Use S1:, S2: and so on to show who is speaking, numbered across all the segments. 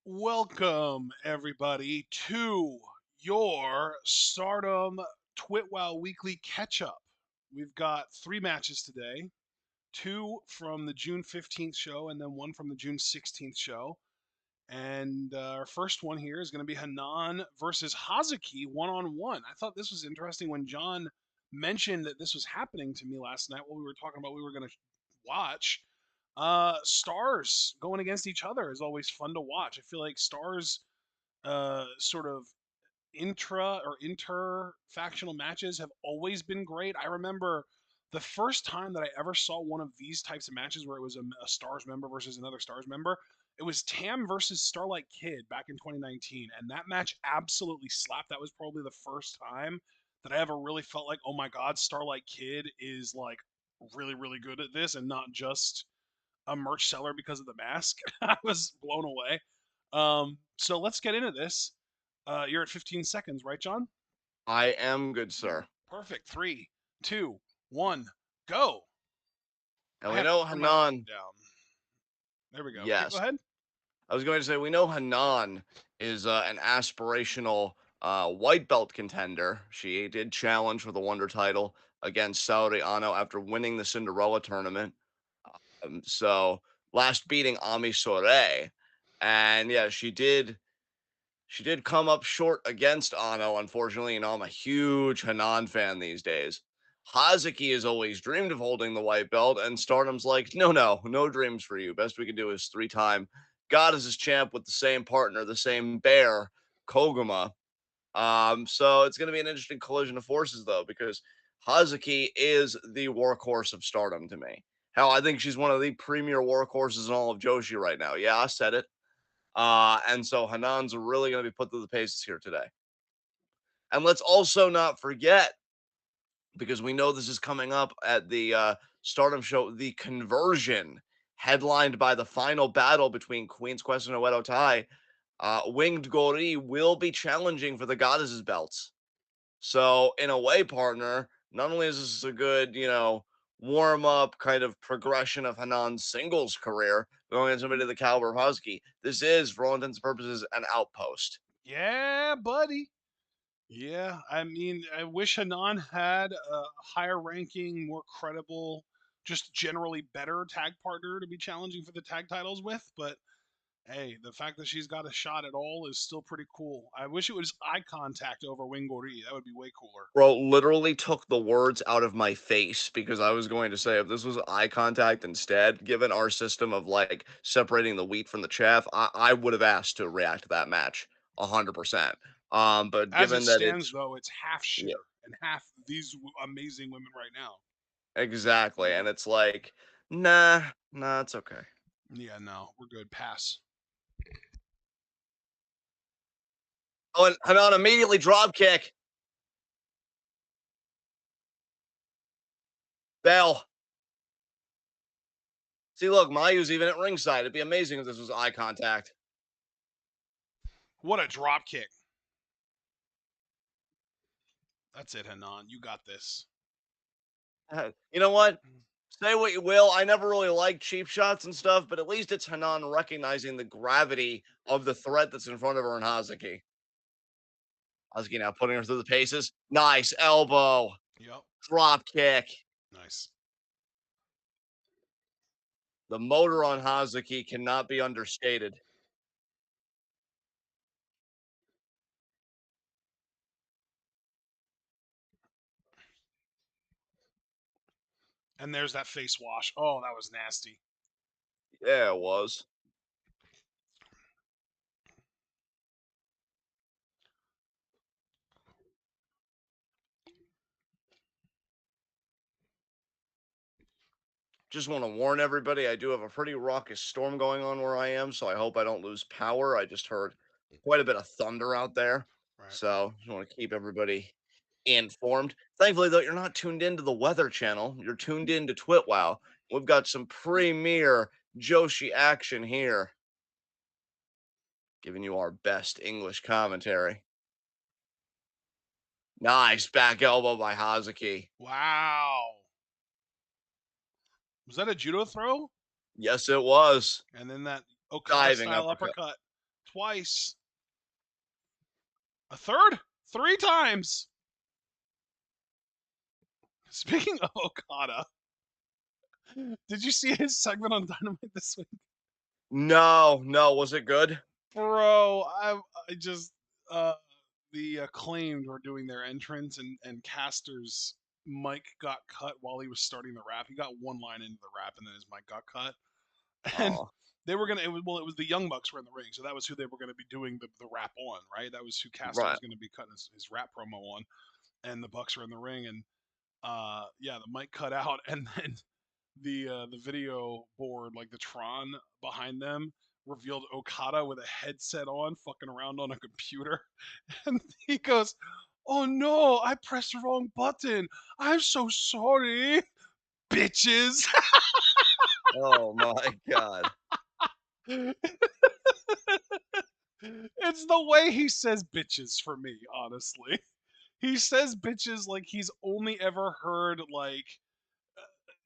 S1: Welcome, everybody, to your Stardom Twitwow Weekly Catch Up. We've got three matches today, two from the June 15th show, and then one from the June 16th show. And our first one here is going to be Hanan versus Hazuki one on one. I thought this was interesting when John mentioned that this was happening to me last night while we were talking about we were going to watch. Stars going against each other is always fun to watch. I feel like stars sort of intra or inter factional matches have always been great. I remember the first time that I ever saw one of these types of matches where it was a Stars member versus another Stars member. It was Tam versus Starlight Kid back in 2019, and that match absolutely slapped. That was probably the first time that I ever really felt like, oh my god, Starlight Kid is like really, really good at this, and not just a merch seller because of the mask. I was blown away. So let's get into this. You're at 15 seconds, right, John?
S2: I am good, sir.
S1: Perfect. Three, two, one, go.
S2: And
S1: I
S2: we
S1: have to
S2: know
S1: turn my volume
S2: Hanan,
S1: down. There we go. Okay, go
S2: yes.
S1: ahead.
S2: I was going to say, we know Hanan is an aspirational white belt contender. She did challenge for the Wonder title against Saori Ano after winning the Cinderella tournament. So last beating Ami Sourei. And yeah, she did come up short against Ano, unfortunately. I'm a huge Hanan fan these days. Hazuki has always dreamed of holding the white belt, and Stardom's like, no dreams for you. Best we can do is three-time Goddesses champ with the same partner, the same bear, Koguma. So it's going to be an interesting collision of forces, though, because Hazuki is the workhorse of Stardom to me. Hell, I think she's one of the premier workhorses in all of Joshi right now. Yeah, I said it. And so Hanan's really going to be put through the paces here today. And let's also not forget, because we know this is coming up at the Stardom show, the conversion headlined by the final battle between Queen's Quest and Oedo Tai. Winged Gori will be challenging for the Goddesses belts. So, in a way, partner, not only is this a good, warm up kind of progression of Hanan's singles career going against somebody of the caliber of Husky, this is, for all intents and purposes, an outpost.
S1: Yeah, buddy. Yeah, I mean, I wish Hanan had a higher ranking, more credible, just generally better tag partner to be challenging for the tag titles with, but hey, the fact that she's got a shot at all is still pretty cool. I wish it was eye contact over Wingori. That would be way cooler.
S2: Bro, literally took the words out of my face because I was going to say if this was eye contact instead, given our system of like separating the wheat from the chaff, I would have asked to react to that match 100%. But
S1: As it
S2: given that
S1: stands,
S2: it's
S1: though, it's half
S2: yeah,
S1: sheer and half these amazing women right now.
S2: exactly, and it's like, nah, it's okay.
S1: Yeah, no, we're good. Pass.
S2: Oh, and Hanan immediately drop kick. Bell. See, look, Mayu's even at ringside. It'd be amazing if this was eye contact.
S1: What a drop kick. That's it, Hanan. You got this.
S2: You know what? Say what you will, I never really liked cheap shots and stuff, but at least it's Hanan recognizing the gravity of the threat that's in front of her in Hazuki. Hazuki now putting her through the paces. Nice elbow.
S1: Yep.
S2: Drop kick.
S1: Nice.
S2: The motor on Hazuki cannot be understated.
S1: And there's that face wash. Oh, that was nasty.
S2: Yeah, it was. Just want to warn everybody, I do have a pretty raucous storm going on where I am, so I hope I don't lose power. I just heard quite a bit of thunder out there.
S1: Right.
S2: So just want to keep everybody informed. Thankfully, though, you're not tuned into the Weather Channel. You're tuned into TwitWow. We've got some premier Joshi action here, giving you our best English commentary. Nice back elbow by Hazuki.
S1: Wow. Was that a judo throw?
S2: Yes, it was.
S1: And then that Okada
S2: Diving
S1: style
S2: uppercut.
S1: uppercut. twice, a third, three times. Speaking of Okada, did you see his segment on Dynamite this week?
S2: No, no, was it good?
S1: Bro, I just uh the acclaimed were doing their entrance and Caster's mic got cut while he was starting the rap. He got one line into the rap and then his mic got cut. And
S2: Oh,
S1: they were gonna it was the Young Bucks were in the ring, so that was who they were gonna be doing the rap on, right? That was who Caster
S2: right.
S1: was gonna be cutting his rap promo on, and the Bucks were in the ring, and yeah, the mic cut out, and then the video board, like the Tron behind them, revealed Okada with a headset on, fucking around on a computer, and he goes, "Oh no, I pressed the wrong button. I'm so sorry, bitches."
S2: Oh my god.
S1: It's the way he says bitches for me, honestly. He says bitches like he's only ever heard like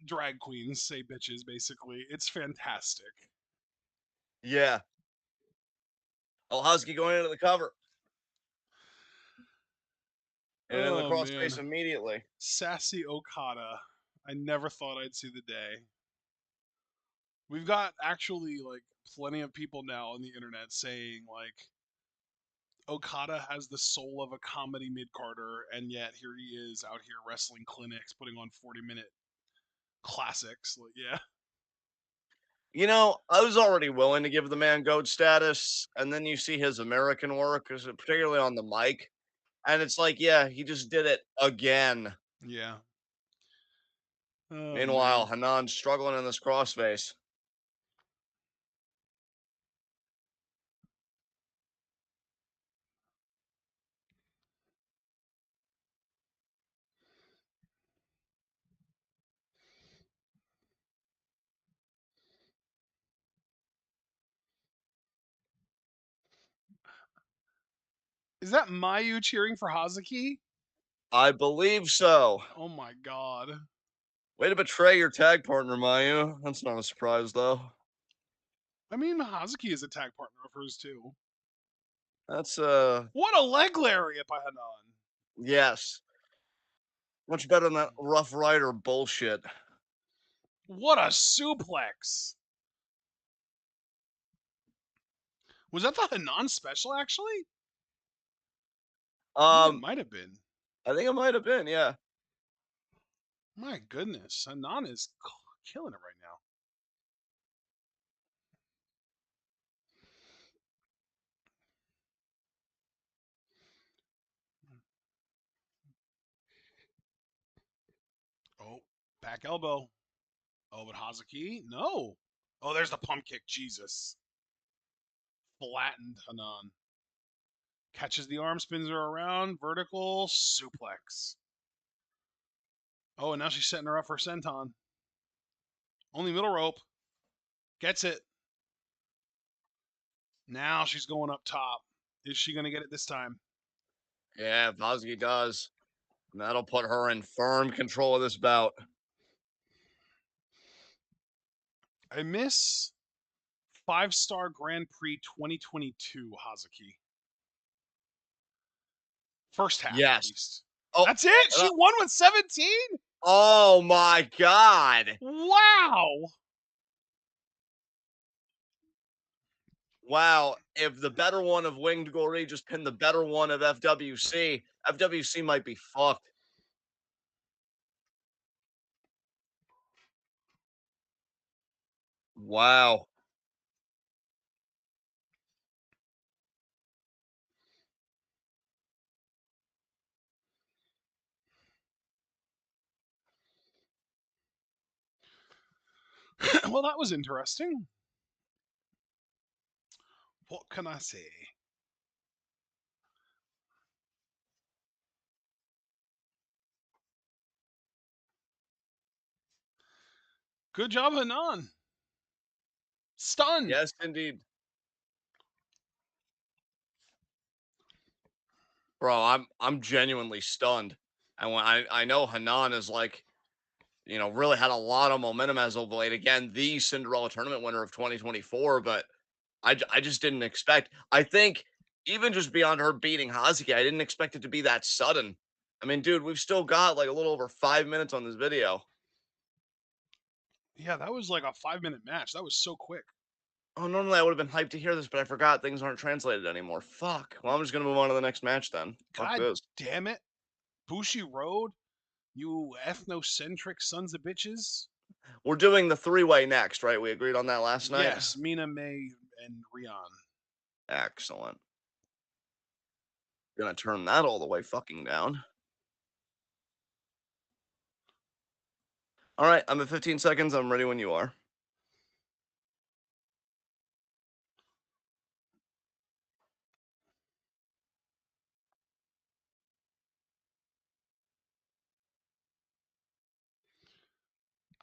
S1: drag queens say bitches, basically. It's fantastic.
S2: Yeah. Oh, Husky going into the cover and in the
S1: Oh
S2: crossface
S1: man.
S2: immediately.
S1: Sassy Okada. I never thought I'd see the day. We've got actually like plenty of people now on the internet saying like Okada has the soul of a comedy mid-carder, and yet here he is out here wrestling clinics, putting on 40-minute classics. Like, yeah.
S2: You know, I was already willing to give the man GOAT status, and then you see his American work, particularly on the mic, and it's like, yeah, he just did it again.
S1: Yeah. Oh
S2: Meanwhile,
S1: man.
S2: Hanan's struggling in this crossface.
S1: Is that Mayu cheering for Hazuki?
S2: I believe so.
S1: Oh my god.
S2: Way to betray your tag partner, Mayu. That's not a surprise, though.
S1: I mean, Hazuki is a tag partner of hers too.
S2: That's,
S1: What a leg lariat by Hanan.
S2: yes. Much better than that Rough Rider bullshit.
S1: What a suplex. Was that the Hanan special actually? I think it
S2: Um,
S1: might have been.
S2: I think it might have been, yeah.
S1: My goodness. Hanan is killing it right now. Oh, back elbow. Oh, but Hazuki? No. Oh, there's the pump kick. Jesus. Flattened Hanan. Catches the arm, spins her around. Vertical suplex. Oh, and now she's setting her up for senton. Only middle rope. Gets it. Now she's going up top. Is she going to get it this time?
S2: Yeah, Vosky does. And that'll put her in firm control of this bout.
S1: I miss 5-star Grand Prix 2022 Hazuki. First half, at
S2: Yes.
S1: least.
S2: Oh,
S1: That's it. She won with 17.
S2: oh my God.
S1: Wow.
S2: Wow. If the better one of Winged Glory just pinned the better one of FWC, FWC might be fucked. Wow.
S1: Well, that was interesting. What can I say? Good job, Hanan. Stunned.
S2: Yes, indeed. Bro, I'm genuinely stunned. And when I know Hanan is like, really had a lot of momentum as of late. Again, the Cinderella tournament winner of 2024, but I just didn't expect. I think even just beyond her beating Hazuki, I didn't expect it to be that sudden. I mean, dude, we've still got like a little over 5 minutes on this video.
S1: Yeah, that was like a 5-minute match. That was so quick.
S2: Oh, normally I would have been hyped to hear this, but I forgot things aren't translated anymore. Fuck. Well, I'm just gonna move on to the next match then. Fuck
S1: God
S2: this.
S1: damn it. Bushi Road, you ethnocentric sons of bitches.
S2: We're doing the three-way next, right? We agreed on that last night.
S1: Yes, Mina, May, and Rion.
S2: Excellent. Gonna turn that all the way fucking down. All right, I'm at 15 seconds. I'm ready when you are.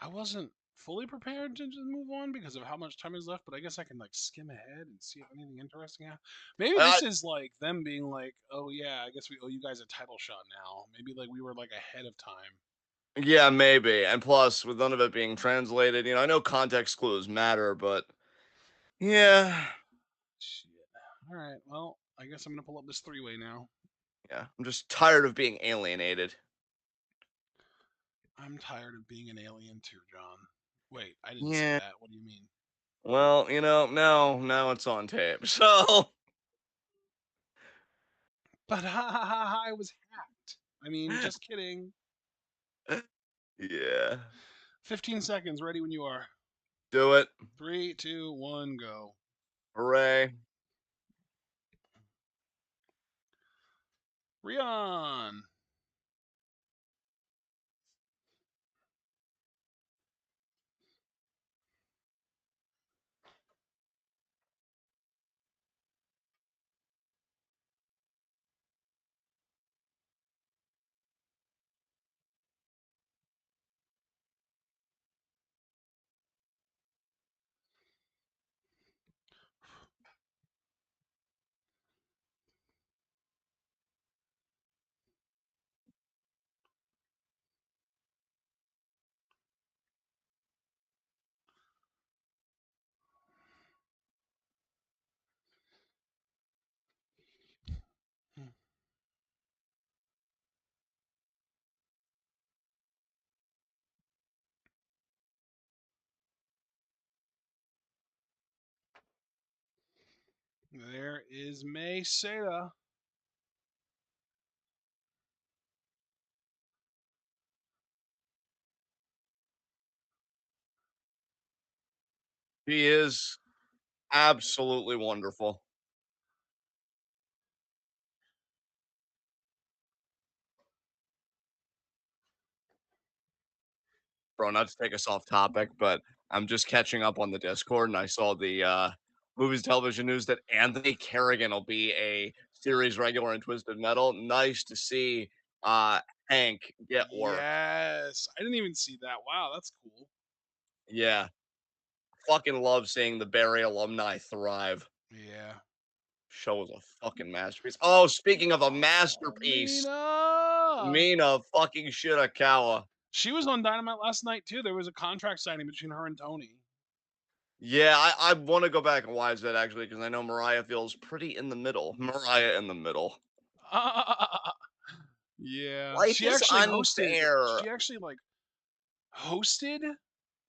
S1: I wasn't fully prepared to just move on because of how much time is left, but I guess I can like skim ahead and see if anything interesting happens. Maybe
S2: Uh,
S1: this is like them being like, "Oh yeah, I guess we owe you guys a title shot now." Maybe like we were like ahead of time.
S2: yeah, maybe. And plus, with none of it being translated, I know context clues matter, but yeah,
S1: Shit. All right. Well, I guess I'm gonna pull up this three-way now.
S2: yeah. I'm just tired of being alienated.
S1: I'm tired of being an alien too, John. Wait, I didn't say
S2: Yeah.
S1: that. What do you mean?
S2: Well, now it's on tape. So,
S1: But I was hacked. I mean, just kidding.
S2: yeah.
S1: 15 seconds. Ready when you are.
S2: Do it.
S1: Three, two, one, go.
S2: Hooray.
S1: Rion. There is May Seda.
S2: He is absolutely wonderful. Bro, not to take us off topic, but I'm just catching up on the Discord and I saw the movies television news that Anthony Kerrigan will be a series regular in Twisted Metal. Nice to see uh Hank get work.
S1: Yes. I didn't even see that. Wow, that's cool.
S2: Yeah. Fucking love seeing the Barry alumni thrive.
S1: Yeah.
S2: Show was a fucking masterpiece. Oh, speaking of a
S1: Oh,
S2: masterpiece,
S1: Mina.
S2: Mina fucking Shirakawa.
S1: She was on Dynamite last night too. There was a contract signing between her and Tony.
S2: Yeah, I want to go back and watch that actually because I know Mariah feels pretty in the middle. Mariah in the middle.
S1: Yeah.
S2: Life
S1: She
S2: is
S1: actually hosted.
S2: unfair.
S1: She actually like hosted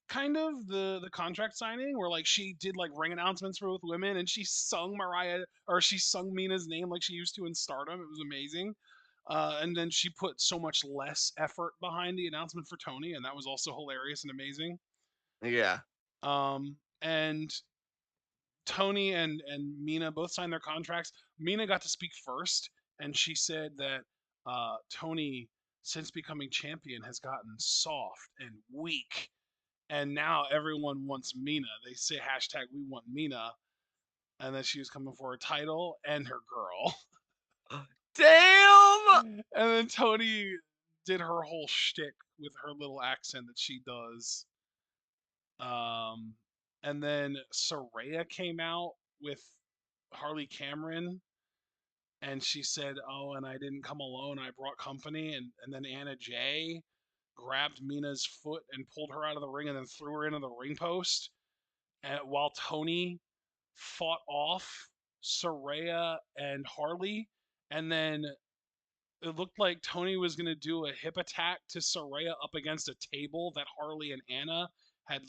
S1: kind of the contract signing where like she did like ring announcements for both women and she sung Mariah or she sung Mina's name like she used to in Stardom. It was amazing. And then she put so much less effort behind the announcement for Tony, and that was also hilarious and amazing.
S2: Yeah.
S1: And Tony and Mina both signed their contracts. Mina got to speak first, and she said that Tony, since becoming champion, has gotten soft and weak, and now everyone wants Mina. They say hashtag we want Mina, and that she was coming for her title and her girl.
S2: Damn!
S1: And then Tony did her whole shtick with her little accent that she does. Um, and then Soraya came out with Harley Cameron, and she said, "Oh, and I didn't come alone. I brought company." And then Anna Jay grabbed Mina's foot and pulled her out of the ring, and then threw her into the ring post. And while Tony fought off Saraya and Harley, and then it looked like Tony was going to do a hip attack to Saraya up against a table that Harley and Anna had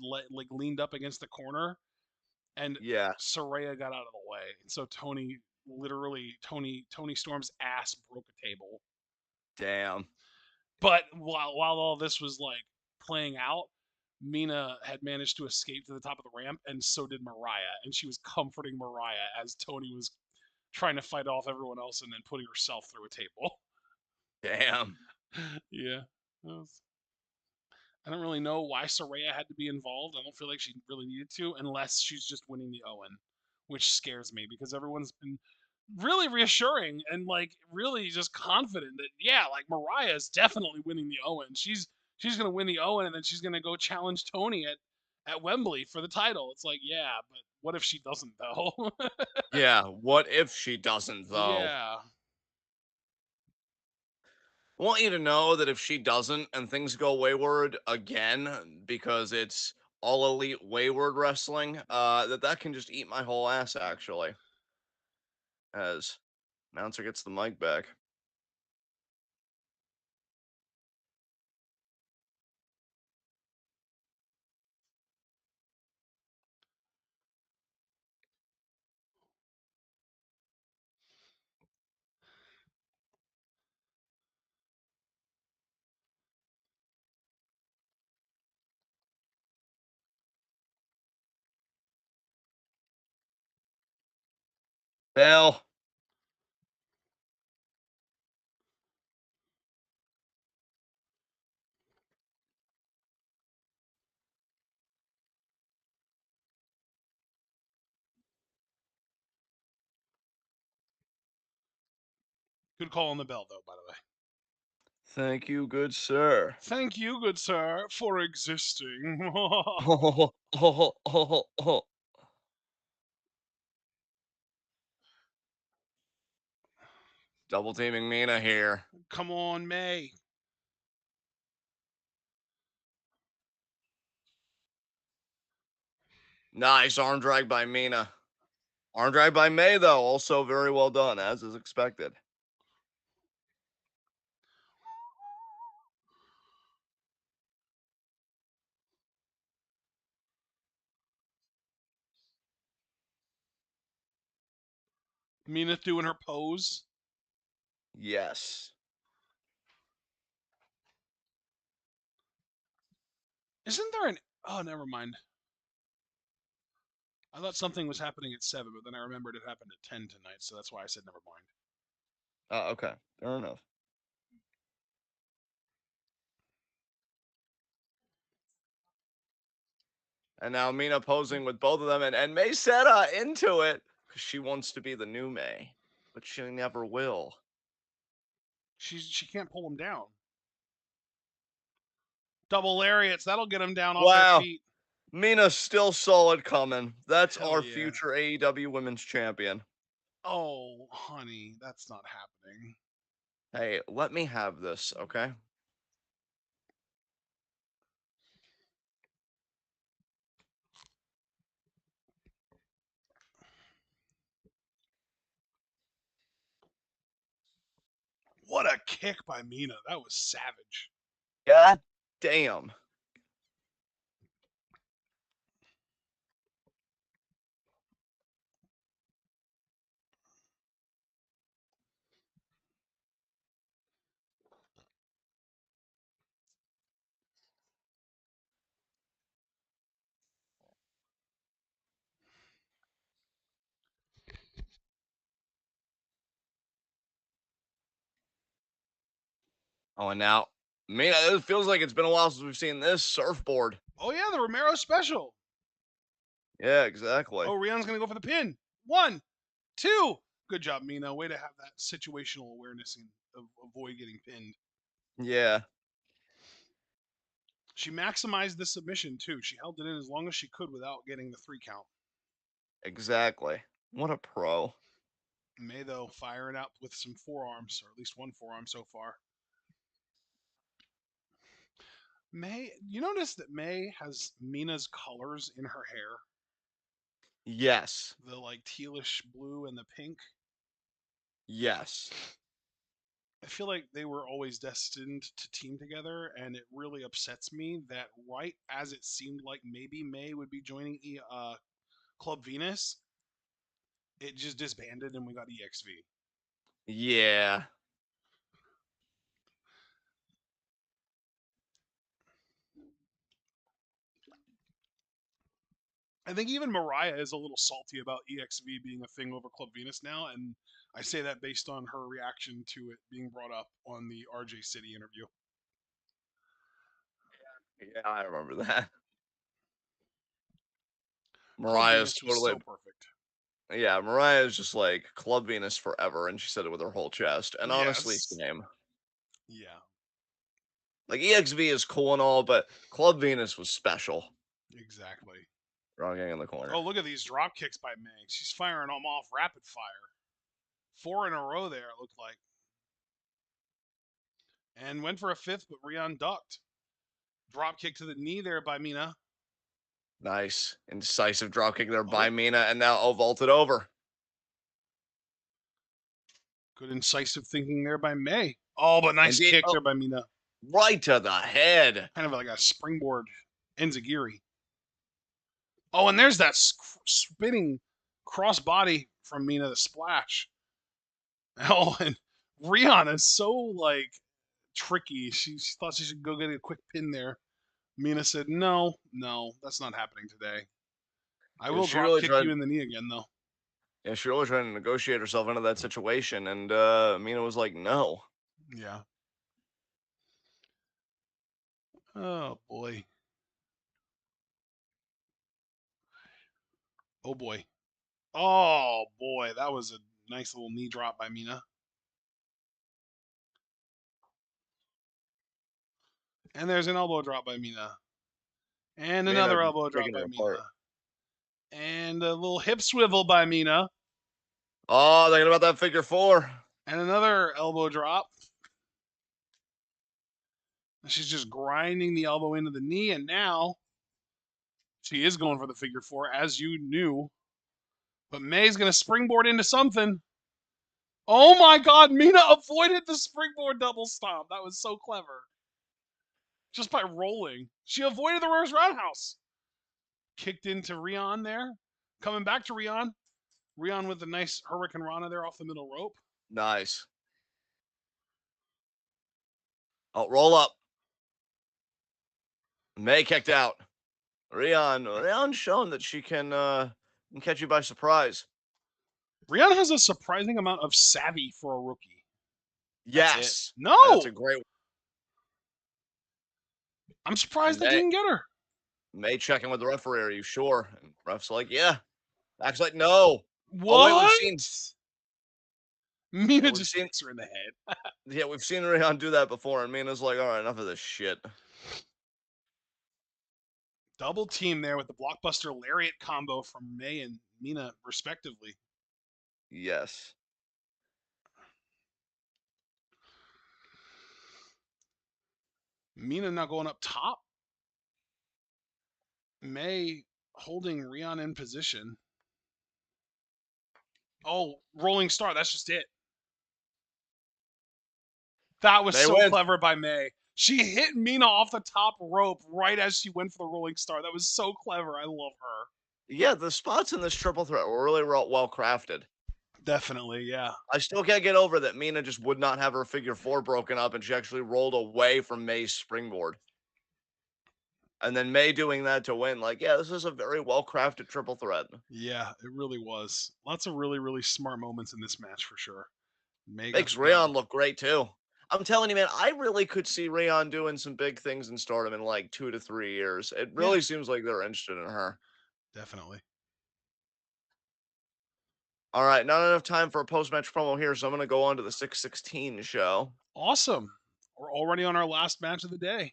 S1: leaned up against the corner, and
S2: Yeah,
S1: Saraya got out of the way. And so Tony Storm's ass broke a table.
S2: damn.
S1: But while all this was like playing out, Mina had managed to escape to the top of the ramp, and so did Mariah. And she was comforting Mariah as Tony was trying to fight off everyone else and then putting herself through a table.
S2: Damn.
S1: Yeah. I don't really know why Saraya had to be involved. I don't feel like she really needed to, unless she's just winning the Owen, which scares me because everyone's been really reassuring and like really just confident that yeah, like Mariah is definitely winning the Owen. She's gonna win the Owen and then she's gonna go challenge Tony at Wembley for the title. It's like yeah, but what if she doesn't though?
S2: Yeah, what if she doesn't, though?
S1: Yeah.
S2: I want you to know that if she doesn't and things go wayward again because it's all elite wayward wrestling, that can just eat my whole ass, actually. As announcer gets the mic back. Bell.
S1: Good call on the bell though, by the way.
S2: Thank you, good sir.
S1: Thank you, good sir, for existing.
S2: Double teaming Mina here.
S1: Come on, May.
S2: Nice arm drag by Mina. Arm drag by May, though, also very well done, as is expected.
S1: Mina doing her pose.
S2: Yes.
S1: Isn't there an? Oh, never mind. I thought something was happening at 7, but then I remembered it happened at 10 tonight, so that's why I said never mind.
S2: Okay. Fair enough. And now Mina posing with both of them, and May set into it because she wants to be the new May, but she never will.
S1: She can't pull them down. Double lariats, that'll get them down off their
S2: Wow.
S1: feet.
S2: Mina's still solid coming. That's
S1: Hell
S2: our
S1: yeah.
S2: future AEW Women's Champion.
S1: Oh, honey, that's not happening.
S2: Hey, let me have this, okay?
S1: What a kick by Mina. That was savage.
S2: God damn. Oh, and now Mina, it feels like it's been a while since we've seen this surfboard.
S1: Oh yeah, the Romero special.
S2: Yeah, exactly.
S1: Oh, Rion's gonna go for the pin. 1, 2. Good job, Mina. Way to have that situational awareness and avoid getting pinned.
S2: Yeah,
S1: She maximized the submission too. She held it in as long as she could without getting the 3 count.
S2: exactly. What a pro.
S1: May though firing out with some forearms, or at least one forearm so far. May, you notice that May has Mina's colors in her hair?
S2: Yes.
S1: The like tealish blue and the pink.
S2: Yes.
S1: I feel like they were always destined to team together, and it really upsets me that right as it seemed like maybe May would be joining Club Venus, it just disbanded and we got EXV.
S2: Yeah.
S1: I think even Mariah is a little salty about EXV being a thing over Club Venus now, and I say that based on her reaction to it being brought up on the RJ City interview.
S2: Yeah, I remember that.
S1: Club
S2: Mariah's
S1: Venus was
S2: totally
S1: so perfect.
S2: yeah, Mariah's just like Club Venus forever, and she said it with her whole chest. And honestly,
S1: Yes.
S2: same.
S1: Yeah,
S2: Like EXV is cool and all, but Club Venus was special.
S1: exactly.
S2: Wrong gang in the corner.
S1: Oh, look at these drop kicks by May. She's firing them off rapid fire. 4 in a row there, it looked like. And went for a fifth, but Rion ducked. Drop kick to the knee there by Mina.
S2: Nice. Incisive drop kick there by
S1: Oh,
S2: Mina, and now vaulted over.
S1: good incisive thinking there by May. Oh, but nice
S2: Indeed.
S1: kick
S2: Oh,
S1: there by Mina.
S2: right to the head.
S1: Kind of like a springboard enzigiri. Oh, and there's that spinning crossbody from Mina, the splash. Oh, and Rion is so like tricky. She thought she should go get a quick pin there. Mina said, "No, no, that's not happening today. I
S2: Yeah,
S1: will
S2: she
S1: drop
S2: really
S1: kick
S2: tried.
S1: you in the knee again, though."
S2: Yeah, she really tried to negotiate herself into that situation, and Mina was like, "No."
S1: Yeah. Oh boy. Oh boy. Oh boy. That was a nice little knee drop by Mina. And there's an elbow drop by Mina. And
S2: Mina
S1: another
S2: just
S1: elbow drop
S2: picking
S1: by
S2: it apart.
S1: Mina. And a little hip swivel by Mina.
S2: Oh, thinking about that figure four.
S1: And another elbow drop. And she's just grinding the elbow into the knee. And now she is going for the figure four, as you knew. But May's going to springboard into something. Oh my God, Mina avoided the springboard double stomp. That was so clever. Just by rolling. She avoided the reverse roundhouse. Kicked into Rion there. Coming back to Rion. Rion with a nice Hurricane Rana there off the middle rope.
S2: Nice. Oh, roll up. May kicked out. Rion's shown that she can catch you by surprise.
S1: Rion has a surprising amount of savvy for a rookie. That's it.
S2: Yes. And that's
S1: No!
S2: a great
S1: I'm
S2: and
S1: surprised they didn't get her.
S2: May checking with the referee, are you sure? And ref's like, yeah. Acts like, no. Oh wait,
S1: What? Mina
S2: we've
S1: just
S2: seen
S1: kicks her in the head.
S2: yeah, we've seen Rion do that before, and Mina's like, all right, enough of this shit.
S1: Double team there with the blockbuster lariat combo from May and Mina, respectively.
S2: Yes.
S1: Mina now going up top. May holding Rion in position. Oh, rolling star. That's just it. That was
S2: May
S1: so
S2: wins.
S1: clever by May. She hit Mina off the top rope right as she went for the rolling star. That was so clever. I love her.
S2: Yeah, the spots in this triple threat were really well crafted.
S1: Definitely, yeah.
S2: I still can't get over that Mina just would not have her figure four broken up, and she actually rolled away from May's springboard. And then May doing that to win, like, yeah, this is a very well crafted triple threat.
S1: Yeah, it really was. Lots of really, really smart moments in this match for sure. May got
S2: Makes
S1: the dub.
S2: Rayon look great too. I'm telling you, man, I really could see Rayon doing some big things in Stardom in like 2 to 3 years. It
S1: Yeah,
S2: really seems like they're interested in her.
S1: definitely.
S2: All right, not enough time for a post match promo here, so I'm going to go on to the 616 show.
S1: Awesome. We're already on our last match of the day.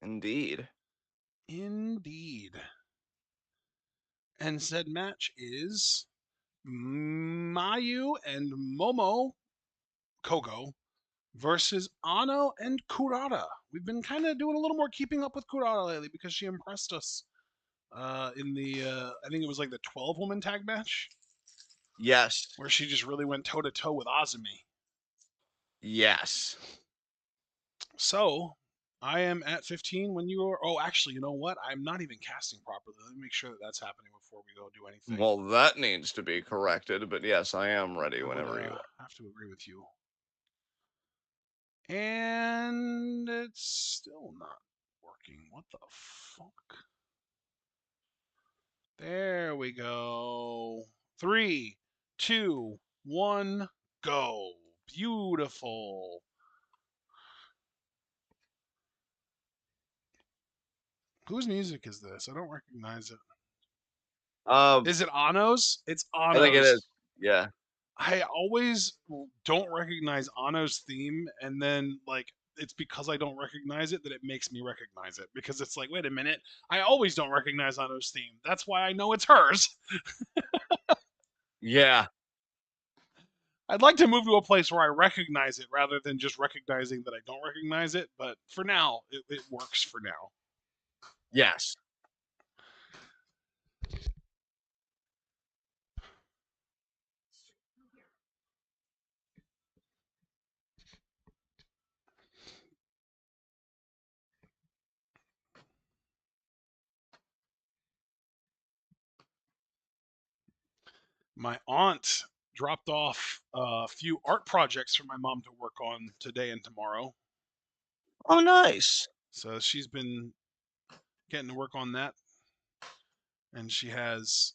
S2: Indeed.
S1: Indeed. And said match is Mayu and Momo Kogo versus Ano and Kurata. We've been kind of doing a little more keeping up with Kurata lately because she impressed us in the I think it was like the 12-woman tag match
S2: Yes.
S1: where she just really went toe to toe with Azumi.
S2: Yes.
S1: So I am at 15 when you are. Oh, actually, you know what? I'm not even casting properly. Let me make sure that that's happening before we go do anything.
S2: Well, that needs to be corrected, but yes, I am ready
S1: I would
S2: whenever you are.
S1: have to agree with you. And it's still not working. What the fuck? There we go. Three, two, one, go. Beautiful. Whose music is this? I don't recognize it.
S2: Um,
S1: Is it Ano's? It's
S2: I think it is.
S1: Ano's.
S2: Yeah.
S1: I always don't recognize Ano's theme, and then like it's because I don't recognize it that it makes me recognize it because it's like, wait a minute, I always don't recognize Ano's theme. That's why I know it's hers.
S2: Yeah.
S1: I'd like to move to a place where I recognize it rather than just recognizing that I don't recognize it, but for now, it works for now.
S2: Yes.
S1: My aunt dropped off a few art projects for my mom to work on today and tomorrow.
S2: Oh, nice.
S1: So she's been getting to work on that, and she has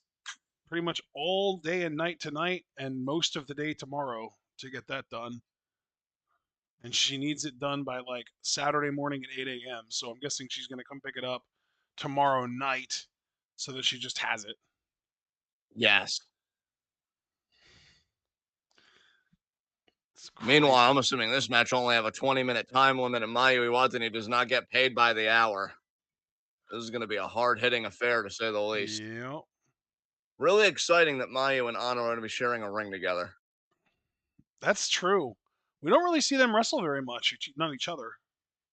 S1: pretty much all day and night tonight and most of the day tomorrow to get that done. And she needs it done by like Saturday morning at 8 a.m. So I'm guessing she's going to come pick it up tomorrow night so that she just has it.
S2: Yes.
S1: It's
S2: Meanwhile, I'm
S1: crazy.
S2: assuming this match only have a 20-minute time limit, and Mayu Iwatani does not get paid by the hour. This is going to be a hard-hitting affair, to say the least.
S1: Yeah,
S2: Really exciting that Mayu and Ano are going to be sharing a ring together.
S1: that's true. We don't really see them wrestle very much, not each other.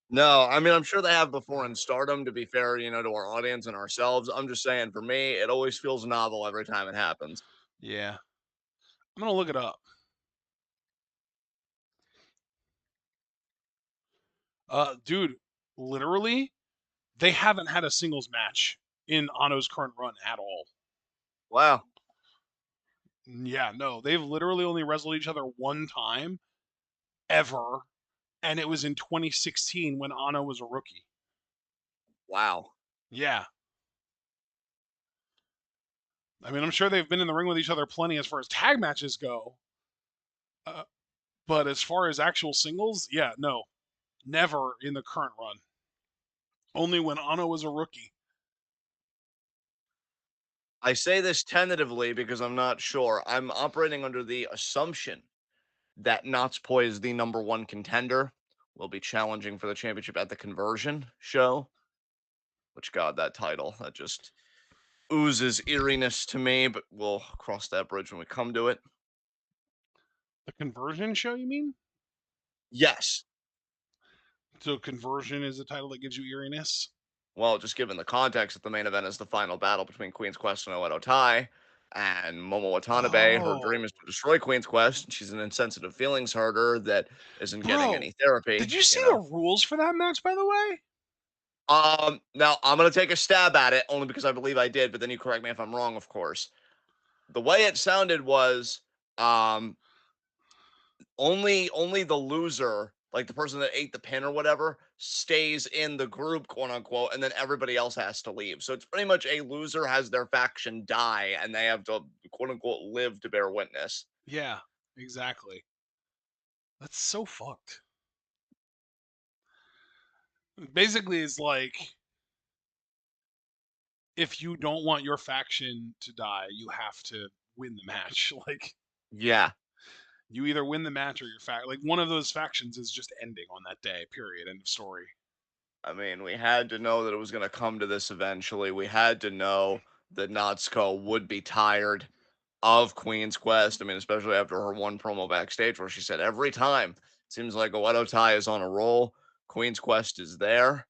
S2: No, I mean, I'm sure they have before in Stardom, to be fair, to our audience and ourselves. I'm just saying, for me, it always feels novel every time it happens.
S1: Yeah, I'm gonna look it up. Dude, literally, they haven't had a singles match in Ano's current run at all.
S2: Wow.
S1: Yeah, no, they've literally only wrestled each other one time ever, and it was in 2016 when Ano was a rookie.
S2: Wow.
S1: Yeah, I mean, I'm sure they've been in the ring with each other plenty as far as tag matches go, uh, but as far as actual singles, yeah, no, never in the current run. Only when Ano was a rookie.
S2: I say this tentatively because I'm not sure. I'm operating under the assumption that Natsupoi is the number one contender. Will be challenging for the championship at the Conversion show. Which, God, that title, that just oozes eeriness to me, but we'll cross that bridge when we come to it.
S1: The conversion show, you mean?
S2: Yes.
S1: So conversion is the title that gives you eeriness.
S2: Well, just given the context that the main event is the final battle between Queen's Quest and Oedo Tai, and Momo Watanabe, her dream
S1: Oh,
S2: is to destroy Queen's Quest. She's an insensitive feelings herder that isn't getting
S1: bro,
S2: any
S1: did
S2: therapy,
S1: you see the rules for that match? By the way,
S2: Now I'm gonna take a stab at it only because I believe I did, but then you correct me if I'm wrong, of course. The way it sounded was um only the loser, like the person that ate the pin or whatever, stays in the group, quote unquote, and then everybody else has to leave. So it's pretty much a loser has their faction die and they have to quote unquote live to bear witness.
S1: yeah, exactly. That's so fucked. Basically, it's like if you don't want your faction to die, you have to win the match. Like
S2: Yeah.
S1: you either win the match or your fact. Like one of those factions is just ending on that day. Period. End of story.
S2: I mean, we had to know that it was going to come to this eventually. We had to know that Natsuko would be tired of Queen's Quest. I mean, especially after her one promo backstage where she said every time it seems like Oedo Tai is on a roll, Queen's Quest is there.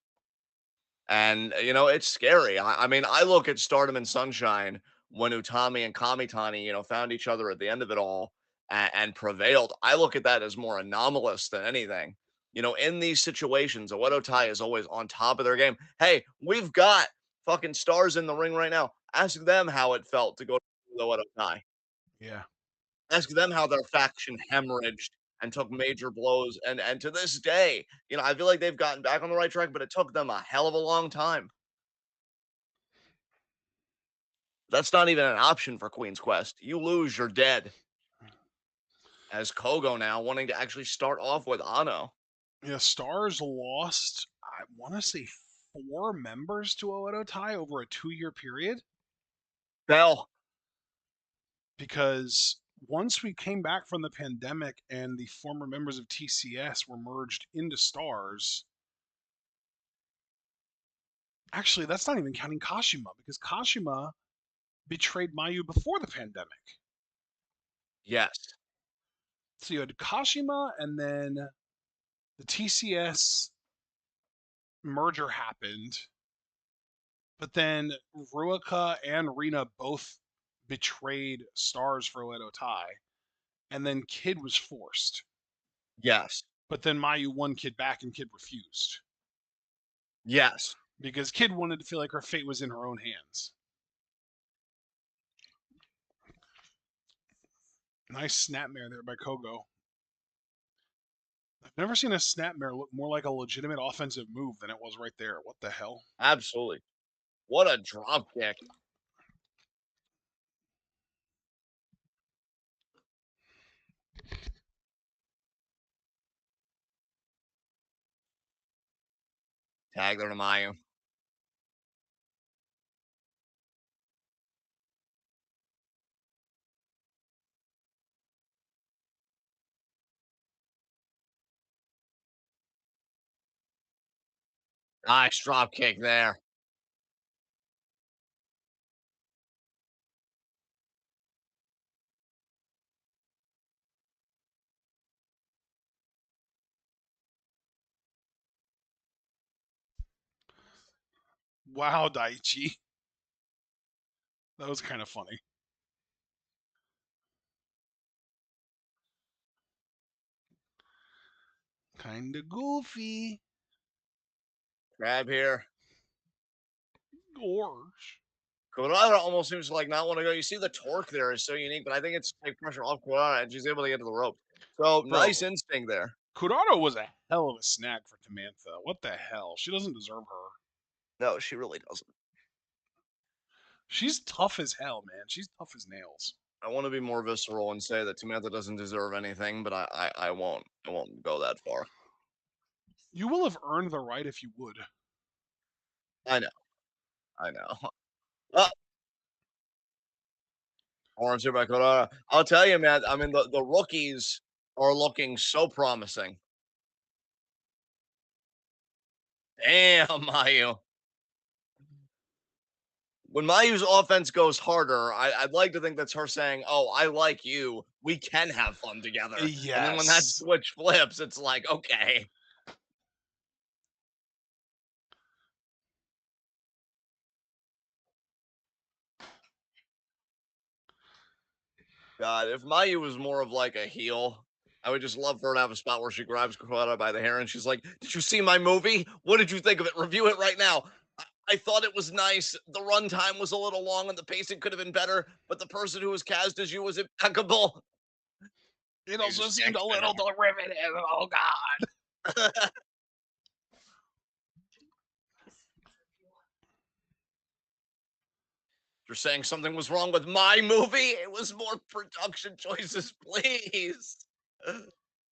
S2: And, it's scary. I mean, I look at Stardom and Sunshine when Utami and Kamitani, found each other at the end of it all and prevailed. I look at that as more anomalous than anything. In these situations, Oedo Tai is always on top of their game. Hey, we've got fucking stars in the ring right now. Ask them how it felt to go to Oedo Tai.
S1: Yeah.
S2: Ask them how their faction hemorrhaged and took major blows. And to this day, I feel like they've gotten back on the right track, but it took them a hell of a long time. That's not even an option for Queen's Quest. You lose, you're dead. As Kogo now wanting to actually start off with Ano.
S1: Yeah, Stars lost, I want to say, 4 members to Oedo Tai over a 2-year period
S2: Bell.
S1: because once we came back from the pandemic and the former members of TCS were merged into Stars, actually, that's not even counting Kashima because Kashima betrayed Mayu before the pandemic.
S2: Yes.
S1: So you had Kashima, and then the TCS merger happened, but then Ruaka and Rina both betrayed Stars for Oedo Tai, and then Kid was forced.
S2: Yes.
S1: But then Mayu won Kid back, and Kid refused
S2: Yes.
S1: because Kid wanted to feel like her fate was in her own hands. Nice snapmare there by Kogo. I've never seen a snapmare look more like a legitimate offensive move than it was right there. What the hell?
S2: Absolutely. What a drop kick. Tag there to Mayu. Nice drop kick there.
S1: Wow, Daichi. That was kind of funny. Kinda goofy.
S2: Grab here.
S1: Gorge.
S2: Kurata almost seems to like not want to go. You see the torque there is so unique, but I think it's take pressure off Kurata and she's able to get to the rope. So nice
S1: Bro,
S2: instinct there.
S1: Kurado was a hell of a snag for Tamantha. What the hell? She doesn't deserve her.
S2: No, she really doesn't.
S1: She's tough as hell, man. She's tough as nails.
S2: I want to be more visceral and say that Samantha doesn't deserve anything, but I won't. I won't go that far.
S1: You will have earned the right if you would.
S2: I know. I know. Uh, Orange here by Kodara. I'll tell you, man. I mean, the rookies are looking so promising. Damn, Mayu. When Mayu's offense goes harder, I'd like to think that's her saying, "Oh, I like you. We can have fun together." And then when that
S1: Yes.
S2: switch flips, it's like, okay, God, if Mayu was more of like a heel, I would just love for her to have a spot where she grabs Kawada by the hair and she's like, "Did you see my movie? What did you think of it? Review it right now." I thought it was nice. The runtime was a little long and the pacing could have been better, but the person who was cast as you was impeccable.
S1: It
S2: You
S1: also
S2: just
S1: seemed
S2: yank
S1: a
S2: the
S1: little
S2: hair.
S1: derivative. Oh, God.
S2: You're saying something was wrong with my movie? It was more production choices, please.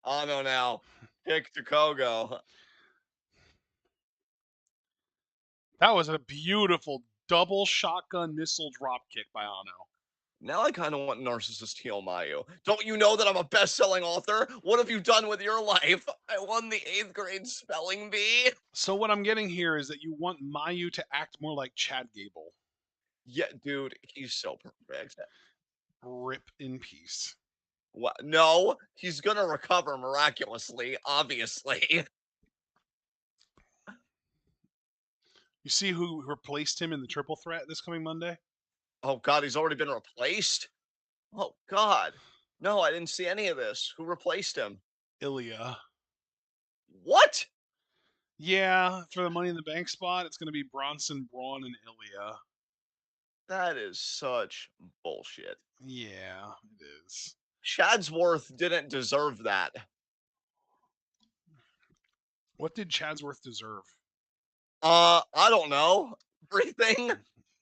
S2: Oh no, now pick to Kogo.
S1: That was a beautiful double shotgun missile drop kick by Ano.
S2: Now I kind of want Narcissist Heel Mayu. Don't you know that I'm a best-selling author? What have you done with your life? I won the 8th grade spelling bee.
S1: So what I'm getting here is that you want Mayu to act more like Chad Gable.
S2: Yeah, dude, he's so perfect.
S1: Rip in peace.
S2: What? No, he's gonna recover miraculously, obviously.
S1: You see who replaced him in the triple threat this coming Monday?
S2: Oh God, he's already been replaced? Oh God. No, I didn't see any of this. Who replaced him?
S1: Ilya.
S2: What?
S1: Yeah, for the Money in the Bank spot, it's going to be Bronson, Braun, and Ilya.
S2: That is such bullshit.
S1: Yeah, it is.
S2: Chadsworth didn't deserve that.
S1: What did Chadsworth deserve?
S2: I don't know. Everything?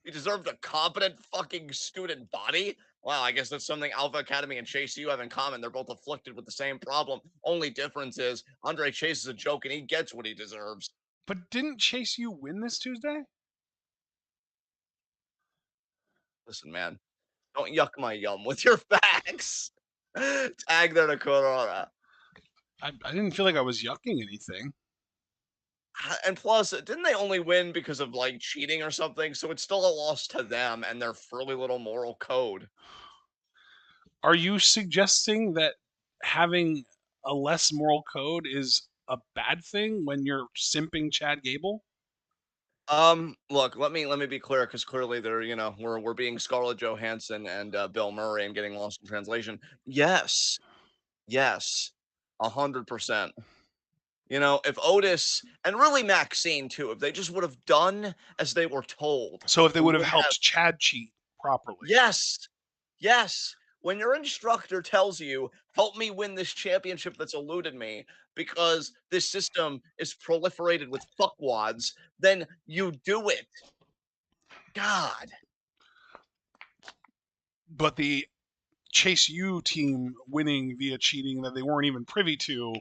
S2: He deserved a competent fucking student body? Wow, I guess that's something Alpha Academy and Chase U have in common. They're both afflicted with the same problem. Only difference is Andre Chase is a joke and he gets what he deserves.
S1: But didn't Chase U win this Tuesday?
S2: Listen, man, don't yuck my yum with your facts. Tag there to Corona.
S1: I didn't feel like I was yucking anything.
S2: And plus, didn't they only win because of like cheating or something? So it's still a loss to them and their frilly little moral code.
S1: Are you suggesting that having a less moral code is a bad thing when you're simping Chad Gable?
S2: Look, let me be clear because clearly they're we're being Scarlett Johansson and Bill Murray and getting lost in translation. Yes, yes, 100%. If Otis and really Maxine too, if they just would have done as they were told,
S1: So if they
S2: we
S1: would have
S2: would have.
S1: helped Chad cheat properly.
S2: Yes. Yes. When your instructor tells you, "Help me win this championship that's eluded me because this system is proliferated with fuckwads," then you do it. God.
S1: But the Chase U team winning via cheating that they weren't even privy to,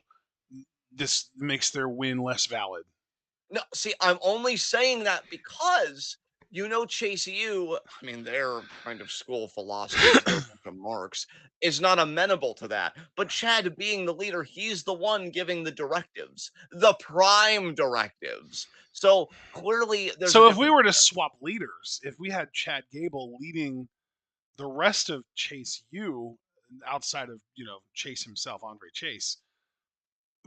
S1: this makes their win less valid.
S2: No, see, I'm only saying that because Chase U, I mean, their kind of school of philosophy is they're a bunch of marks, is not amenable to that. But Chad being the leader, he's the one giving the directives, the prime directives. So clearly there's a
S1: So if we
S2: difference
S1: were to
S2: there.
S1: swap leaders, if we had Chad Gable leading the rest of Chase U outside of, Chase himself, Andre Chase,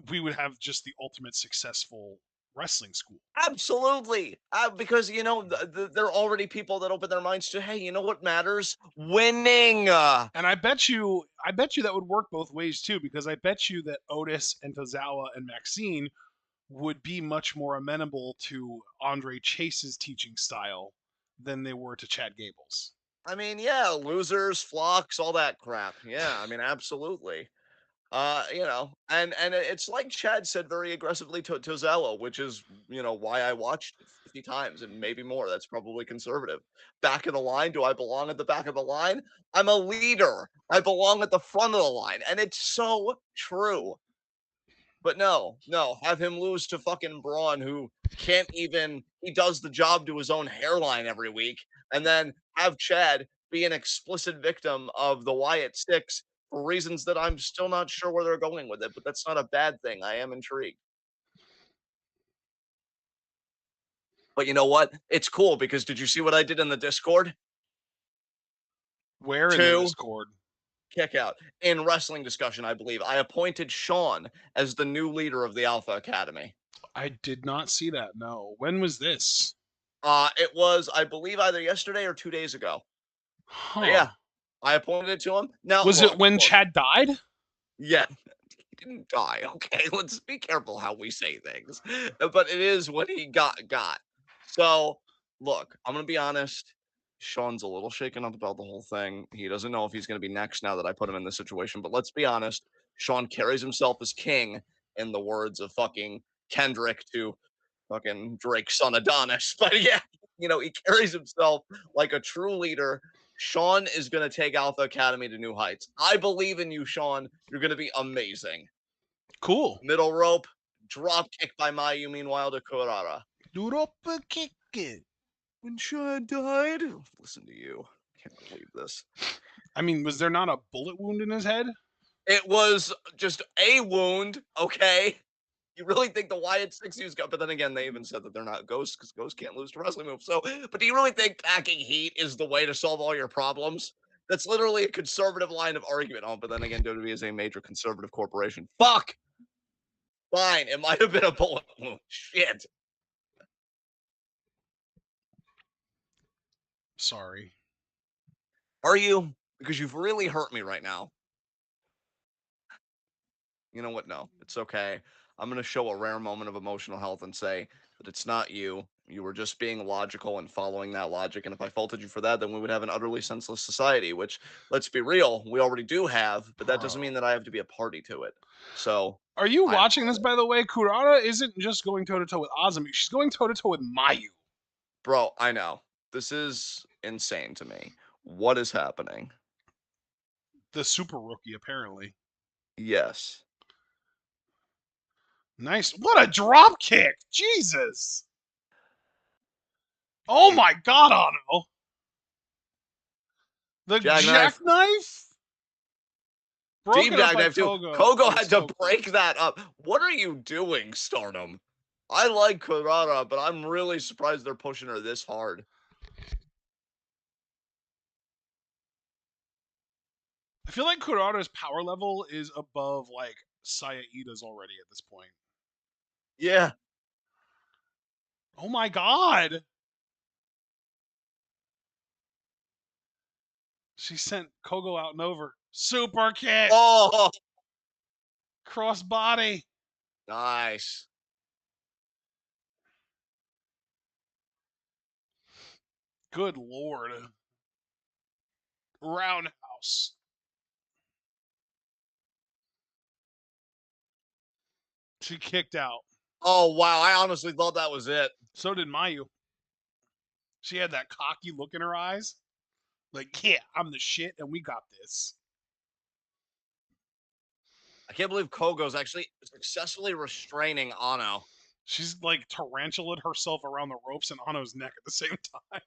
S1: we would have just the ultimate successful wrestling school.
S2: Absolutely. Because, there are already people that open their minds to, hey, you know what matters? Winning.
S1: And I bet you that would work both ways too, because I bet you that Otis and Tozawa and Maxine would be much more amenable to Andre Chase's teaching style than they were to Chad Gable's.
S2: I mean, yeah, losers, flocks, all that crap. Yeah, I mean, absolutely. And it's like Chad said very aggressively to Zello, which is why I watched it 50 times and maybe more. That's probably conservative. Back of the line, do I belong at the back of the line? I'm a leader. I belong at the front of the line, and it's so true. But no, no, have him lose to fucking Braun, who can't even he does the job to his own hairline every week, and then have Chad be an explicit victim of the Wyatt Six for reasons that I'm still not sure where they're going with it, but that's not a bad thing. I am intrigued. But you know what? It's cool because did you see what I did in the Discord?
S1: Where in the
S2: To
S1: Discord?
S2: kick out in wrestling discussion, I believe I appointed Sean as the new leader of the Alpha Academy.
S1: I did not see that. No. When was this?
S2: It was, I believe, either yesterday or 2 days ago.
S1: Huh.
S2: Yeah, I appointed it to him. Now,
S1: Was it when
S2: look.
S1: Chad died?
S2: Yeah, he didn't die. Okay, let's be careful how we say things. But it is what he got. So, look, I'm gonna be honest. Sean's a little shaken up about the whole thing. He doesn't know if he's gonna be next now that I put him in this situation. But let's be honest. Sean carries himself as king, in the words of fucking Kendrick to fucking Drake's son Adonis. But yeah, he carries himself like a true leader. Sean is going to take Alpha Academy to new heights. I believe in you, Sean. You're going to be amazing.
S1: Cool.
S2: Middle rope, drop kick by Mayu, meanwhile to Kurara.
S1: Europa kick it.
S2: When Sean died? Listen to you. Can't believe this.
S1: I mean, was there not a bullet wound in his head?
S2: It was just a wound, okay? You really think the Wyatt Six U's got? But then again, they even said that they're not ghosts because ghosts can't lose to wrestling moves. So, but do you really think packing heat is the way to solve all your problems? That's literally a conservative line of argument. Oh, but then again, WWE is a major conservative corporation. Fuck. Fine, it might have been a bullet wound. Shit.
S1: Sorry.
S2: Are you? Because you've really hurt me right now. You know what? No, it's okay. I'm going to show a rare moment of emotional health and say that it's not you. You were just being logical and following that logic. And if I faulted you for that, then we would have an utterly senseless society, which, let's be real, we already do have, but that doesn't
S1: Bro.
S2: mean that I have to be a party to it. So,
S1: Are you
S2: I
S1: watching this,
S2: apologize.
S1: by the way? Kurata isn't just going toe to toe with Azumi. She's going toe to toe with Mayu,
S2: Bro, I know. This is insane to me. What is happening?
S1: the super rookie, apparently.
S2: Yes.
S1: Nice. What a drop kick! Jesus. Oh my God, Ano. The
S2: Jackknife.
S1: jackknife?
S2: Deep
S1: Broken up by
S2: jackknife too.
S1: Kogo.
S2: Kogo
S1: Oh,
S2: had to
S1: so cool.
S2: break that up. What are you doing, Stardom? I like Kurata, but I'm really surprised they're pushing her this hard.
S1: I feel like Kurata's power level is above like Saya Ida's already at this point.
S2: Yeah.
S1: Oh my God. She sent Kogo out and over. Super kick.
S2: Oh,
S1: Cross body.
S2: nice.
S1: Good Lord. Roundhouse. She kicked out.
S2: Oh, wow. I honestly thought that was it.
S1: So did Mayu. She had that cocky look in her eyes. Like, yeah, I'm the shit and we got this.
S2: I can't believe Kogo's actually successfully restraining Ano.
S1: She's like tarantulaed herself around the ropes and Ano's neck at the same time.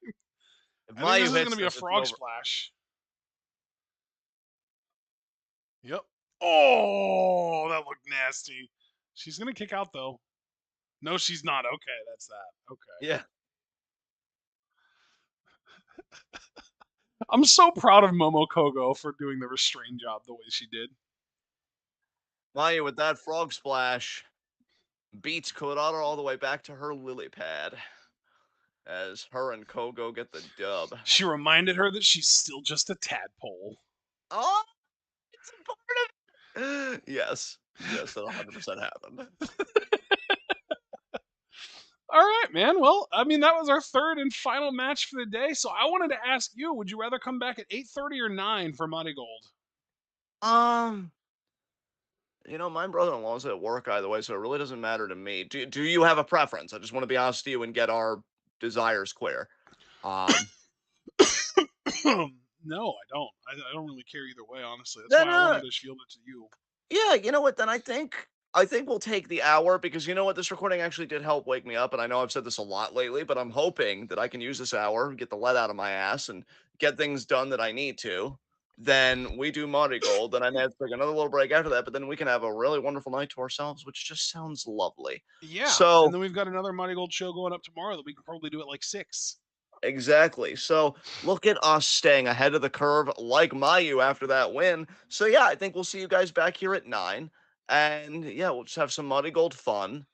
S2: If
S1: I think this
S2: Mayu
S1: is going to
S2: hits
S1: be a
S2: this, it's
S1: frog
S2: over.
S1: splash. Yep. Oh, that looked nasty. She's going to kick out though. No, she's not. Okay, that's that. Okay.
S2: Yeah.
S1: I'm so proud of Momo Kogo for doing the restrain job the way she did.
S2: Mayu with that frog splash beats Kurata all the way back to her lily pad as her and Kogo get the dub.
S1: She reminded her that she's still just a tadpole.
S2: Oh, it's a part of yes. Yes, that 100% happened.
S1: All right, man. Well, I mean, that was our third and final match for the day. So I wanted to ask you: would you rather come back at 8:30 or 9 for Money Gold?
S2: Um, my brother-in-law's at work either way, so it really doesn't matter to me. Do you have a preference? I just want to be honest to you and get our desires clear. Um,
S1: No, I don't. I don't really care either way, honestly. That's
S2: then
S1: why I wanted to shield it to you.
S2: yeah, you know what? Then I think we'll take the hour because you know what? This recording actually did help wake me up, and I know I've said this a lot lately, but I'm hoping that I can use this hour, get the lead out of my ass, and get things done that I need to. Then we do Monty Gold. Then I may have to take another little break after that, but then we can have a really wonderful night to ourselves, which just sounds lovely.
S1: Yeah, and
S2: So
S1: then we've got another Money Gold show going up tomorrow that we can probably do at like 6.
S2: exactly. So look at us staying ahead of the curve like Mayu after that win. So yeah, I think we'll see you guys back here at 9. And yeah, we'll just have some Money Gold fun.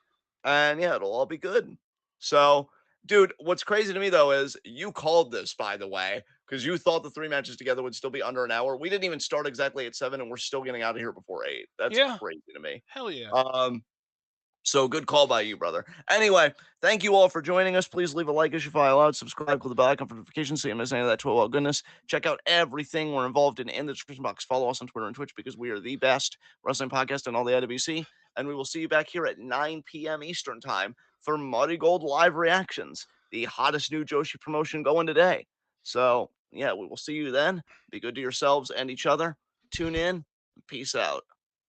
S2: And yeah, it'll all be good. So, dude, what's crazy to me though is you called this, by the way, because you thought the three matches together would still be under an hour. We didn't even start exactly at 7, and we're still getting out of here before 8. That's
S1: Yeah,
S2: crazy to me.
S1: hell yeah.
S2: Um, so good call by you, brother. Anyway, thank you all for joining us. Please leave a like as you file out. Subscribe, click the bell icon for notifications so you don't miss any of that 12 goodness. Check out everything we're involved in the description box. Follow us on Twitter and Twitch because we are the best wrestling podcast in all the IWC. And we will see you back here at 9 p.m. Eastern time for Muddy Gold Live Reactions, the hottest new Joshi promotion going today. So, yeah, we will see you then. Be good to yourselves and each other. Tune in. Peace out.